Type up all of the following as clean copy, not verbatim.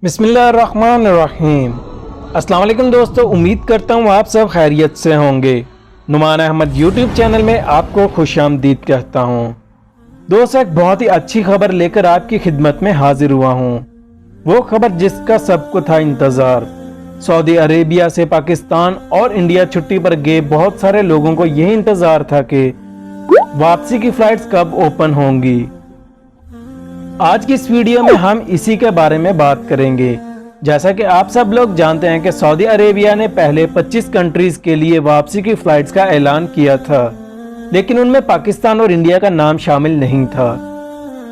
बिस्मिल्लाहिर्रहमानिर्रहीम। अस्सलाम वालेकुम दोस्तों, उम्मीद करता हूँ आप सब खैरियत से होंगे। नुमान अहमद यूट्यूब चैनल में आपको खुशामदीद कहता हूँ। दोस्तों, एक बहुत ही अच्छी खबर लेकर आपकी खिदमत में हाजिर हुआ हूँ। वो खबर जिसका सबको था इंतज़ार। सऊदी अरेबिया से पाकिस्तान और इंडिया छुट्टी पर गए बहुत सारे लोगों को यही इंतज़ार था कि वापसी की फ्लाइट्स कब ओपन होंगी। आज की इस वीडियो में हम इसी के बारे में बात करेंगे। जैसा कि आप सब लोग जानते हैं कि सऊदी अरेबिया ने पहले 25 कंट्रीज के लिए वापसी की फ्लाइट्स का ऐलान किया था, लेकिन उनमें पाकिस्तान और इंडिया का नाम शामिल नहीं था।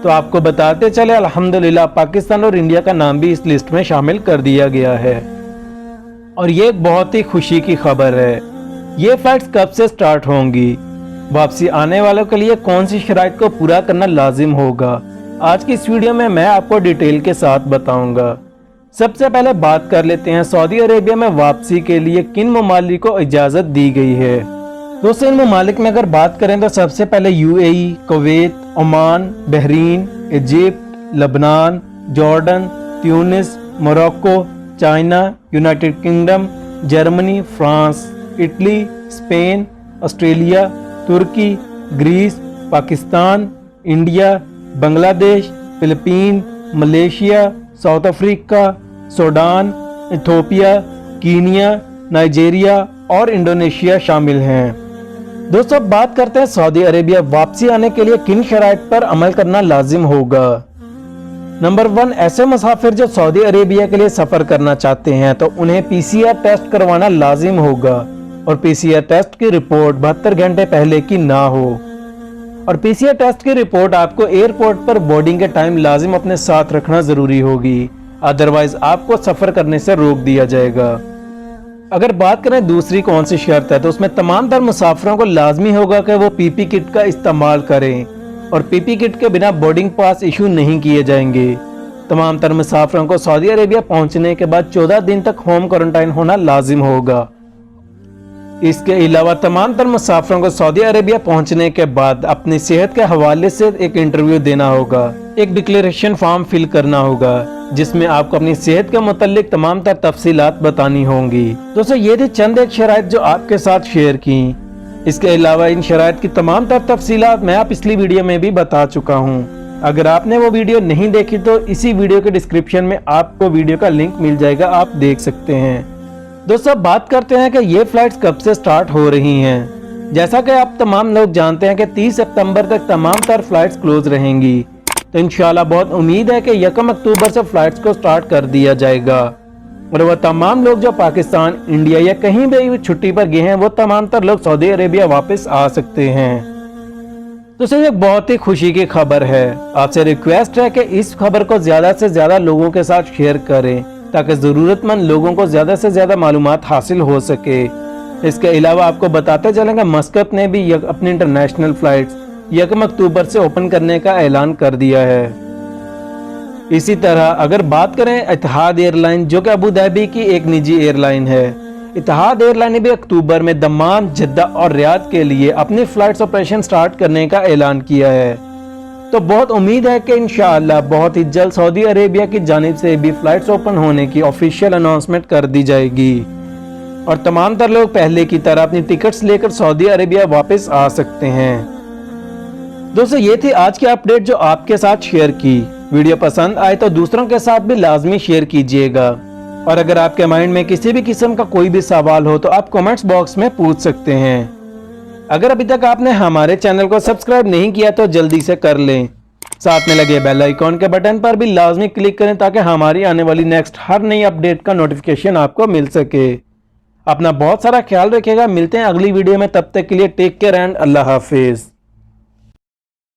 तो आपको बताते चले, अल्हम्दुलिल्लाह पाकिस्तान और इंडिया का नाम भी इस लिस्ट में शामिल कर दिया गया है। और ये एक बहुत ही खुशी की खबर है। ये फ्लाइट्स कब से स्टार्ट होंगी, वापसी आने वालों के लिए कौन सी शराइत को पूरा करना लाजिम होगा, आज की इस वीडियो में मैं आपको डिटेल के साथ बताऊंगा। सबसे पहले बात कर लेते हैं सऊदी अरेबिया में वापसी के लिए किन ममालिक को इजाज़त दी गई है। दोस्तों, इन ममालिक में अगर बात करें तो सबसे पहले UAE, Kuwait, Oman, Bahrain, Egypt, लबनान, Jordan, Tunis, Morocco, China, United Kingdom, Germany, France, Italy, Spain, Australia, तुर्की, Greece, Pakistan, India, Bangladesh, Philippine, Malaysia, South Africa, Sudan, Ethiopia, Kenya, Nigeria और इंडोनेशिया शामिल हैं। दोस्तों, अब बात करते हैं सऊदी अरेबिया वापसी आने के लिए किन शराइत पर अमल करना लाजिम होगा। नंबर 1, ऐसे मुसाफिर जो सऊदी अरेबिया के लिए सफर करना चाहते हैं तो उन्हें पीसीआर टेस्ट करवाना लाजिम होगा और पीसीआर टेस्ट की रिपोर्ट 72 घंटे पहले की ना हो। और पीसीआर टेस्ट की रिपोर्ट आपको एयरपोर्ट पर बोर्डिंग के टाइम लाजिम अपने साथ रखना जरूरी होगी, अदरवाइज आपको सफर करने से रोक दिया जाएगा। अगर बात करें दूसरी कौन सी शर्त है, तो उसमें तमाम तर मुसाफिरों को लाजमी होगा कि वो पीपी किट का इस्तेमाल करें और पीपी किट के बिना बोर्डिंग पास इशू नहीं किए जाएंगे। तमाम तर मुसाफिरों को सऊदी अरेबिया पहुंचने के बाद 14 दिन तक होम क्वारंटाइन होना लाजिम होगा। इसके अलावा तमाम तर मुसाफिरों को सऊदी अरेबिया पहुंचने के बाद अपनी सेहत के हवाले से एक इंटरव्यू देना होगा, एक डिक्लेरेशन फॉर्म फिल करना होगा जिसमें आपको अपनी सेहत के मुतालिक तमाम तर तफसीलात बतानी होंगी। दोस्तों, ये थी चंद एक शराइत जो आपके साथ शेयर की। इसके अलावा इन शराइत की तमाम तर तफसीलात मैं पिछली वीडियो में भी बता चुका हूँ। अगर आपने वो वीडियो नहीं देखी तो इसी वीडियो के डिस्क्रिप्शन में आपको वीडियो का लिंक मिल जाएगा, आप देख सकते हैं। दोस्तों, बात करते हैं कि ये फ्लाइट्स कब से स्टार्ट हो रही हैं। जैसा कि आप तमाम लोग जानते हैं कि 30 सितंबर तक तमाम तर फ्लाइट्स क्लोज रहेंगी, तो इंशाल्लाह बहुत उम्मीद है कि 1 अक्टूबर से फ्लाइट्स को स्टार्ट कर दिया जाएगा और वह तमाम लोग जो पाकिस्तान, इंडिया या कहीं भी छुट्टी पर गए हैं वो तमाम तर लोग सऊदी अरेबिया वापस आ सकते हैं। दोस्तों, ये बहुत ही खुशी की खबर है। आपसे रिक्वेस्ट है कि इस खबर को ज्यादा से ज्यादा लोगों के साथ शेयर करें ताकि जरूरतमंद लोगों को ज्यादा से ज्यादा मालूमात हासिल हो सके। इसके अलावा आपको बताते चलेंगे मस्कत ने भी अपनी इंटरनेशनल फ्लाइट्स 1 अक्टूबर से ओपन करने का ऐलान कर दिया है। इसी तरह अगर बात करें इतिहाद एयरलाइन, जो कि अबू धाबी की एक निजी एयरलाइन है, इतिहाद एयरलाइन ने भी अक्टूबर में दम्माम, जद्दा और रियाद के लिए अपनी फ्लाइट्स ऑपरेशन स्टार्ट करने का ऐलान किया है। तो बहुत उम्मीद है कि इंशाअल्लाह बहुत ही जल्द सऊदी अरेबिया की जानिब से भी फ्लाइट्स ओपन होने की ऑफिशियल अनाउंसमेंट कर दी जाएगी और तमाम तर लोग पहले की तरह अपनी टिकट्स लेकर सऊदी अरेबिया वापस आ सकते हैं। दोस्तों, ये थी आज की अपडेट जो आपके साथ शेयर की। वीडियो पसंद आए तो दूसरों के साथ भी लाजमी शेयर कीजिएगा और अगर आपके माइंड में किसी भी किस्म का कोई भी सवाल हो तो आप कमेंट्स बॉक्स में पूछ सकते हैं। अगर अभी तक आपने हमारे चैनल को सब्सक्राइब नहीं किया तो जल्दी से कर लें। साथ में लगे बेल आइकॉन के बटन पर भी लाजमी क्लिक करें ताकि हमारी आने वाली नेक्स्ट हर नई अपडेट का नोटिफिकेशन आपको मिल सके। अपना बहुत सारा ख्याल रखिएगा। मिलते हैं अगली वीडियो में, तब तक के लिए टेक केयर एंड अल्लाह हाफिज।